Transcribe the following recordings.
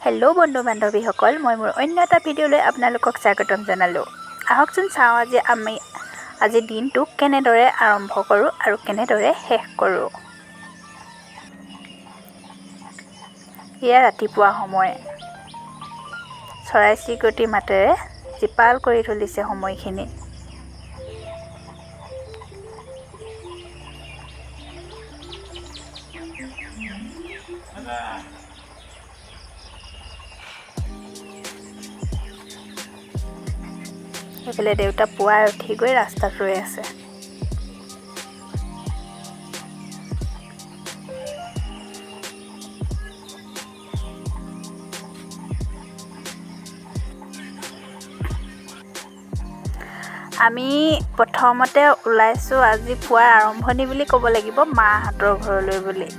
Hello' বন্ধু বান্ধৱীসকল, মই মোৰ অন্য এটা ভিডিঅ'লৈ আপোনালোকক স্বাগতম জনালোঁ। আহকচোন চাওঁ আমি আজি দিনটো কেনেদৰে আৰম্ভ কৰোঁ আৰু কেনেদৰে শেষ কৰোঁ। এয়া ৰাতিপুৱা সময়, চৰাই চিৰিকটিৰ মাতেৰে জীপাল কৰি তুলিছে সময়খিনি। এইফালে দেউতা পুৱাই উঠি গৈ ৰাস্তাত ৰৈ আছে। আমি প্ৰথমতে ওলাইছোঁ আজি পুৱাৰ আৰম্ভণি বুলি ক'ব লাগিব, মাহঁতৰ ঘৰলৈ বুলি।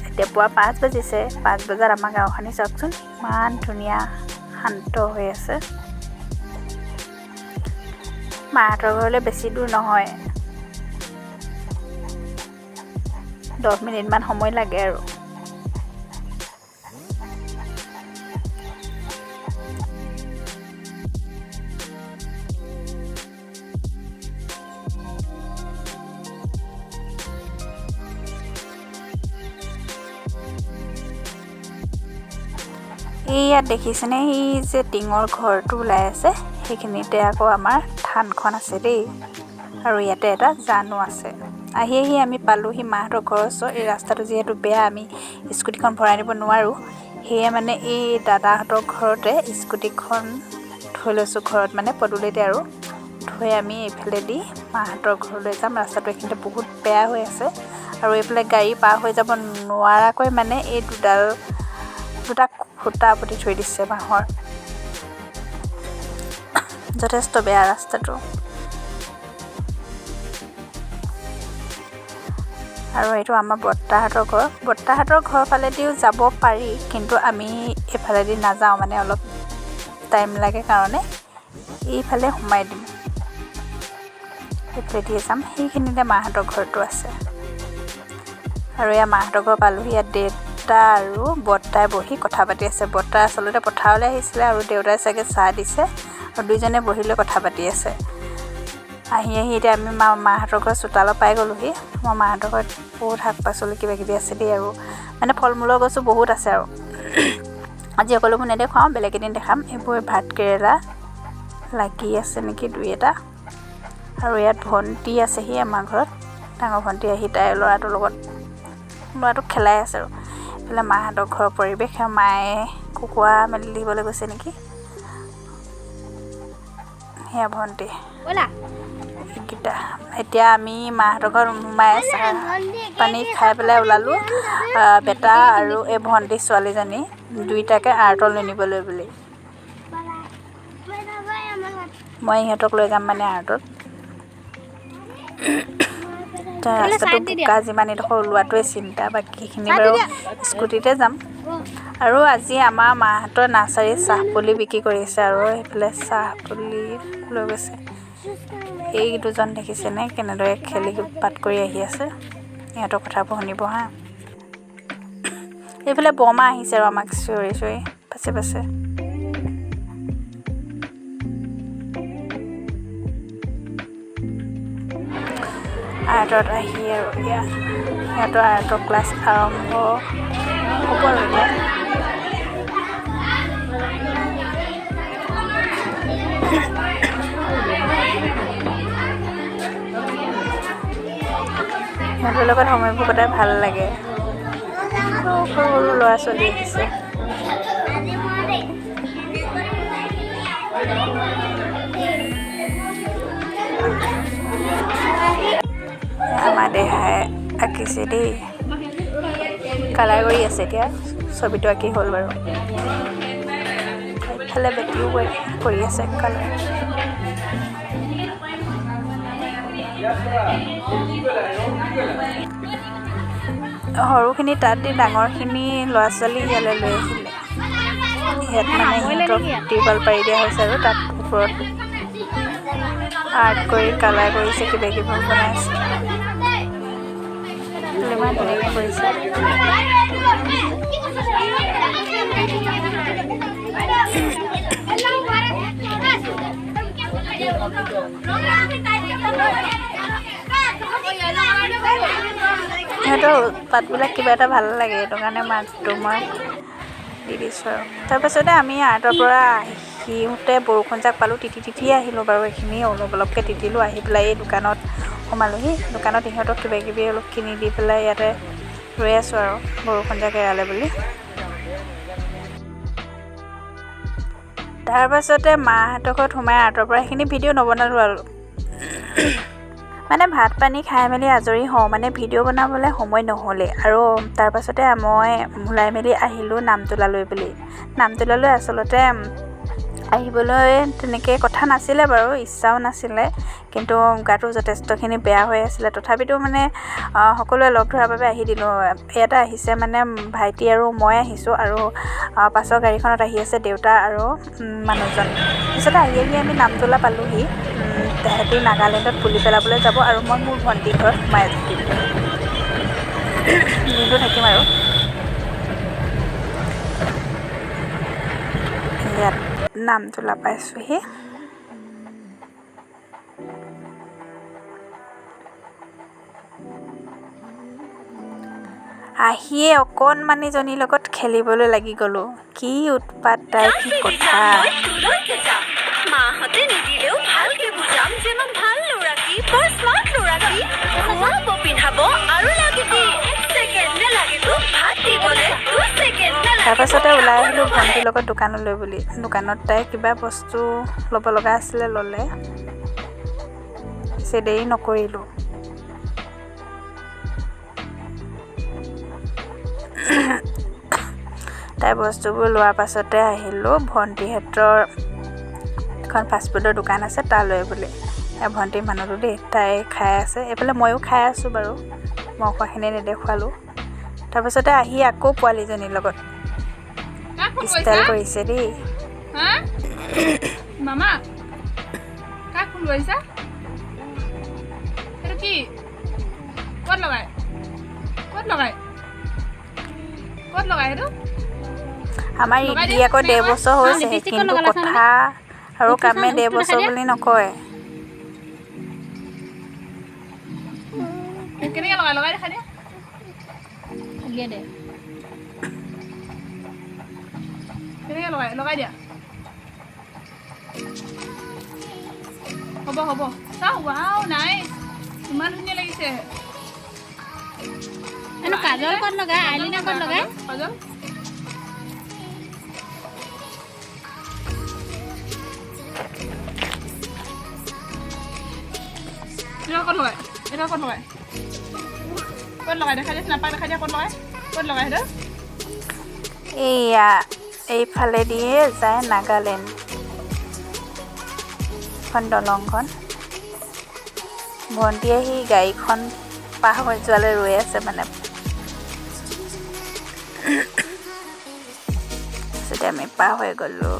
এতিয়া পুৱা 5 বাজিছে। 5 বজাত আমাৰ গাঁওখনি চাওকচোন, ইমান ধুনীয়া শান্ত হৈ আছে। মাহঁতৰ ঘৰলৈ বেছি দূৰ নহয়, 10 মিনিটমান সময় লাগে আৰু। ইয়াত দেখিছেনে, এই যে টিঙৰ ঘৰটো ওলাই আছে, সেইখিনিতে আকৌ আমাৰ থানখন আছে দেই, আৰু ইয়াতে এটা জানো আছে। আহি আমি পালোহি মাহঁতৰ ঘৰৰ ওচৰ। এই ৰাস্তাটো যিহেতু বেয়া, আমি স্কুটিখন ভৰাই নিব নোৱাৰোঁ, সেয়ে মানে এই দাদাহঁতৰ ঘৰতে স্কুটিখন থৈ লৈছোঁ, ঘৰত মানে পদূলিতে, আৰু থৈ আমি এইফালেদি মাহঁতৰ ঘৰলৈ যাম। ৰাস্তাটো এইখিনিতে বহুত বেয়া হৈ আছে, আৰু এইফালে গাড়ী পাৰ হৈ যাব নোৱাৰাকৈ মানে এই দুটা খুঁটা পুতি থৈ দিছে বাঁহৰ। যথেষ্ট বেয়া ৰাস্তাটো। আৰু এইটো আমাৰ বৰ্তাহঁতৰ ঘৰ। বৰ্তাহঁতৰ ঘৰ ফালেদিও যাব পাৰি, কিন্তু আমি এইফালেদি নাযাওঁ, মানে অলপ টাইম লাগে কাৰণে এইফালে সোমাই দিম। এইফালেদিয়ে যাম, সেইখিনিতে মাহঁতৰ ঘৰটো আছে। আৰু এয়া মাহঁতৰ ঘৰ পালোহি। ইয়াত দেউতা আৰু বৰ্তাই বহি কথা পাতি আছে। বৰ্তাই আচলতে পথাৰলৈ আহিছিলে, আৰু দেউতাই চাগে চাহ দিছে, আৰু দুইজনে বহি লৈ কথা পাতি আছে। আহি এতিয়া আমি মাহঁতৰ ঘৰ চোতালত পাই গ'লোহি। মই মাহঁতৰ ঘৰত বহুত শাক পাচলি কিবা কিবি আছে দেই, আৰু মানে ফল মূলৰ গছো বহুত আছে। আৰু আজি সকলোবোৰ নেদেখুৱাওঁ, বেলেগ এদিন দেখাম। এইবোৰ ভাত কেৰেলা লাগি আছে নেকি 2-এটা। আৰু ইয়াত ভণ্টি আছেহি আমাৰ ঘৰত, ডাঙৰ ভণ্টি। আহি তাই ল'ৰাটোক খেলাই আছে। আৰু এইফালে মাহঁতৰ ঘৰৰ পৰিৱেশ, মায়ে কুকুৰা মেলি দিবলৈ গৈছে নেকি। সেয়া ভণ্টি এইকেইটা। এতিয়া আমি মাহঁতৰ ঘৰত সোমাই চাহ পানী খাই পেলাই ওলালোঁ। বেটা আৰু এই ভণ্টি ছোৱালীজনী দুইটাকে আৰ্টত লৈ নিবলৈ বুলি। মই ইহঁতক লৈ যাম মানে আৰ্টত। ৰাস্তাটো বোকা, যিমান এডোখৰ ওলোৱাটোৱে চিন্তা, বাকীখিনি বাৰু স্কুটিতে যাম। আৰু আজি আমাৰ মাহঁতৰ নাৰ্চাৰীত চাহপুলি বিক্ৰী কৰিছে, আৰু সেইফালে চাহপুলি লৈ গৈছে। এই দুজন দেখিছেনে কেনেদৰে খেলি পাত কৰি আহি আছে। ইহঁতৰ কথাবোৰ শুনিব হা। এইফালে বৰমা আহিছে আৰু আমাক চিঞৰি পাছে পাছে। আৰ্টত আহি আৰু সিহঁতৰ আৰ্টৰ ক্লাছ আৰম্ভ হ'ব আৰু এতিয়া। সিহঁতৰ লগত সময়বোৰ কটাই ভাল লাগে। সৰু ল'ৰা ছোৱালী আহিছে। আমাৰ দেহাই আঁকিছে দেই, কালাৰ কৰি আছে। এতিয়া ছবিটো আঁকি হ'ল বাৰু। ইফালে বেটিও কৰি আছে কালাৰ। সৰুখিনি তাত দি ডাঙৰখিনি ল'ৰা ছোৱালী ইয়ালৈ লৈ আহিলে। ইয়াত মানে সিহঁতক টিউবৱেল পাৰি দিয়া হৈছে, আৰু তাত ওপৰত আৰ্ট কৰি কালাৰ কৰিছে, কিবা কিবি বনাইছে। ইমান ধুনীয়াকৈ কৰিছে। সিহঁতৰ উৎপাতবিলাক কিবা এটা ভাল লাগে, সেইটো কাৰণে মাছটো মই দি দিছোঁ আৰু। তাৰপাছতে আমি আৰ্টৰ পৰা আহিওঁতে বৰষুণজাক পালোঁ, তিতি আহিলোঁ বাৰু। এইখিনি অলপকৈ তিতিলোঁ, আহি পেলাই এই দোকানত সোমালোহি। দোকানত ইহঁতক কিবাকিবি অলপ কিনি দি পেলাই ইয়াতে ৰৈ আছোঁ আৰু বৰষুণজাক এৰালে বুলি। তাৰপাছতে মাহঁতৰ ঘৰত সোমাই আৰ্টৰ পৰা সেইখিনি ভিডিঅ' নবনালোঁ আৰু। মানে ভাত পানী খাই মেলি আজৰি হওঁ, মানে ভিডিঅ' বনাবলৈ সময় নহ'লে। আৰু তাৰপাছতে মই ওলাই মেলি আহিলোঁ নামতোলালৈ বুলি। নামতোলালৈ আচলতে আহিবলৈ তেনেকৈ কথা নাছিলে বাৰু, ইচ্ছাও নাছিলে, কিন্তু গাটো যথেষ্টখিনি বেয়া হৈ আছিলে। তথাপিতো মানে সকলোৱে লগ ধৰাৰ বাবে আহি দিলোঁ। ইয়াতে আহিছে মানে ভাইটি আৰু মই আহিছোঁ, আৰু পাছৰ গাড়ীখনত আহি আছে দেউতা আৰু মানুহজন। পিছতে আহি আমি নামতোলা পালোঁহি। তাহাঁতি নাগালেণ্ডত পুলি পেলাবলৈ যাব, আৰু মই মোৰ ভণ্টিৰ ঘৰত সোমাই থাকিম, দিনটো থাকিম আৰু। ইয়াত নামতোলা পাইছোঁহি। আহিয়ে অকণমানিজনীৰ লগত খেলিবলৈ লাগি গ'লোঁ। কি উৎপাত তাই, কি কথা। মাহঁতে নিদিলেও ভালকে বুজাম যে ইমান ভাল ল'ৰাকি, বৰ স্মাৰ্ট ল'ৰাকি, খুৱাব পিন্ধাব আৰু লাগে কি 1 ছেকেণ্ড নালাগে তোক ভাত দিবলৈ, 2 ছেকেণ্ড নালাগে। তাৰপাছতে ওলাই আহিলোঁ ভণ্টিৰ লগত দোকানলৈ বুলি। দোকানত তাই কিবা বস্তু ল'ব লগা আছিলে, ল'লে। পিছে দেৰি নকৰিলোঁ। তাই বস্তুবোৰ লোৱাৰ পাছতে আহিলোঁ ভণ্টিহঁতৰ এখন ফাষ্টফুডৰ দোকান আছে তালৈ বুলি। ভণ্টিৰ মানুহটো দেই, তাই খাই আছে, এইফালে ময়ো খাই আছোঁ বাৰু। মই খোৱাখিনি নেদেখুৱালোঁ। তাৰপাছতে আহি আকৌ পোৱালীজনীৰ লগত ষ্টাইল কৰিছে দেই। মামা কাক ফোন কৰিছা? এইটো কি? ক'ত লগাই সেইটো? আমাৰ ইদি আকৌ 1.5 বছৰ হৈছে, কিন্তু কথা আৰু কামে 1.5 বছৰ বুলি নকয়। কেনেকৈ লগাই দেখাই দিয়া। উলিয়াই দে। কেনেকৈ লগাই দিয়া। হ'ব চাওঁ। ৱাও নাইচ, ইমান ধুনীয়া লাগিছে। কাজল ক'ত লগাই, আইলিনা ক'ত লগাই? কাজল ক'ত লগাই দেখাই দিয়া, স্নাপাক দেখাই দিয়া। ক'ত লগাই সেইটো? এইয়া এইফালে দিয়ে যায় নাগালেণ্ড, এখন দলংখন। ভণ্টিয়ে সি গাড়ীখন পাৰ হৈ যোৱালৈ ৰৈ আছে মানে। তাৰপিছতে আমি পাৰ হৈ গ'লোঁ।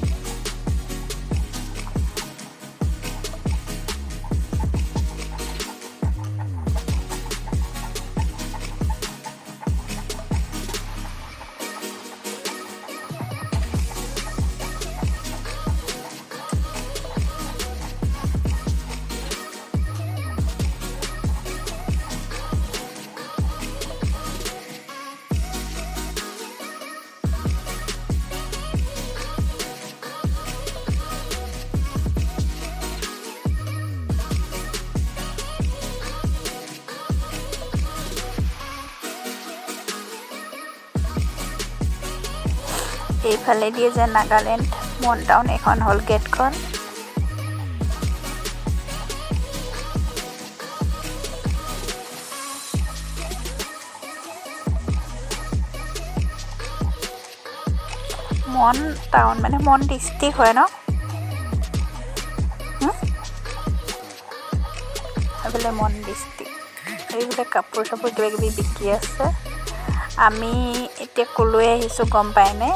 এইফালে দিয়ে যে নাগালেণ্ড মন টাউন, এখন হ'ল গেটখন। মন টাউন মানে মন ডিষ্ট্ৰিক্ট হয় ন? এইফালে মন ডিষ্ট্ৰিক্ট। এইফালে কাপোৰ চাপোৰ কিবা কিবি বিক্ৰী আছে। আমি এতিয়া ক'লৈ আহিছোঁ গম পায়নে?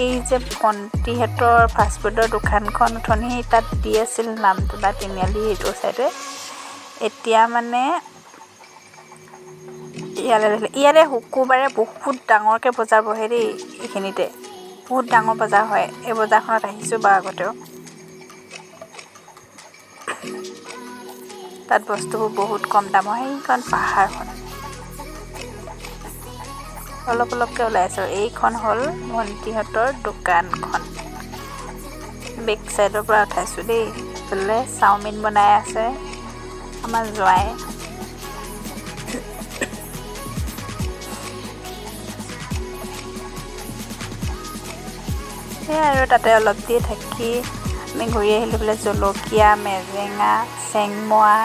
এই যে ভণ্টিহঁতৰ ফাষ্টফুডৰ দোকানখন উঠনি তাত দি আছিল নামতোলা তিনিআলি এইটো চাইডে। এতিয়া মানে ইয়াতে শুকুৰবাৰে বহুত ডাঙৰকৈ বজাৰ বহে দেই। এইখিনিতে বহুত ডাঙৰ বজাৰ হয়। এই বজাৰখনত আহিছোঁ বাৰু আগতেও। তাত বস্তুবোৰ বহুত কম দামৰ সেইখন পাহাৰখন অলপ অলপকৈ ওলাই আছে এইখন হ'ল ভণ্টিহঁতৰ দোকানখন বেক চাইডৰ পৰা উঠাইছোঁ দেই এইফালে চাওমিন বনাই আছে আমাৰ জোঁৱাই সেয়াই আৰু তাতে অলপ দি থাকি আমি ঘূৰি আহিলোঁ বোলে জলকীয়া মেজেঙা চেংমৰা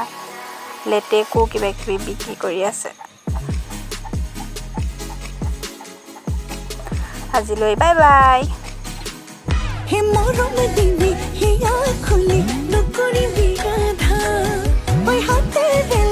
লেটেকু কিবা কিবি বিক্ৰী কৰি আছে আজিলৈ বাই বাই হে মৰম দিবি হিয়া খুলি নকৰিবি গাধা মই হাতেৰে